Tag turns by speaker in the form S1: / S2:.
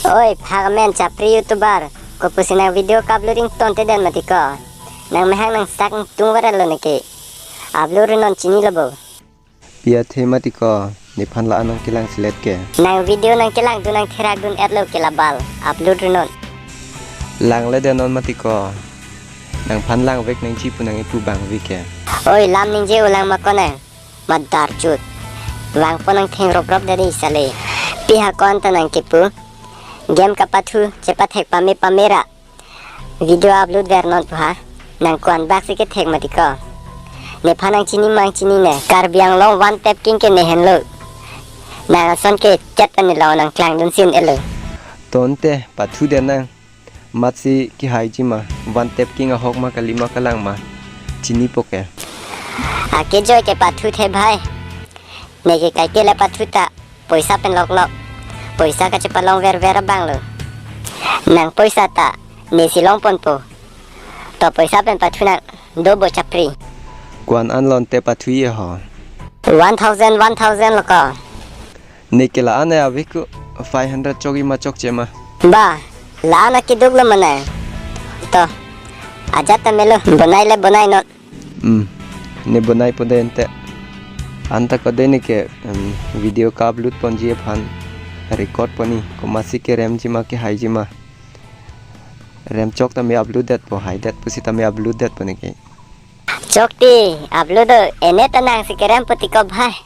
S1: Oi, pagamen capri youtuber. Ko pusina video uploading tonte den matiko. Nang mehang nang sak tungwara lo neke. Upload non chini lobo.
S2: Pia thematiko nipan la anang kilang silet ke.
S1: Nang video nang kilang du nang therak dun edlo kilabal. Upload non.
S2: Lang le den non matiko. Nang pan lang vek nang chipu nang ipu bang vike.
S1: Oi, lam ning je ulang makone. Madar chut. Wang po nang theng rop dari sale. Piha kon ta nang kipu. Game ka pathu cepat hek pamera. Video upload vernon puha. Nang kuan bak sikit hek matiko. Ne phanang chini mang chini ne. Kar biang long one tap king ke nehen lo. Nang son ke chat ani lo nang klang dun sin elo.
S2: Tonte pathu den nang matsi ki haiji ma one tap king a hok ma kalima kalang ma chini poke.
S1: Ake joy ke pathu the bhai. Ne ke kai ke la pathu ta poisa pen lok lok. Poisa ka cepat long ver bang lo. Nang poisa ta ne silong pon po. To poisa pen pathu nang dobo capri.
S2: Kwan an lon te pathu ye ho.
S1: 1000 loko.
S2: Nikela ane aviku 500 chogi ma chok chema.
S1: Ba, la na ki duglo mana. To aja ta melo bonai not.
S2: Ne bonai podente. Anta kodene ke video ka upload ponji phan record pani ko masi ke ram ji ma ke hai ji ma ram chok ta me upload dat po hai dat pusi ta me upload dat pani ke
S1: Chokti upload ene tanang si keram pati ko bhai.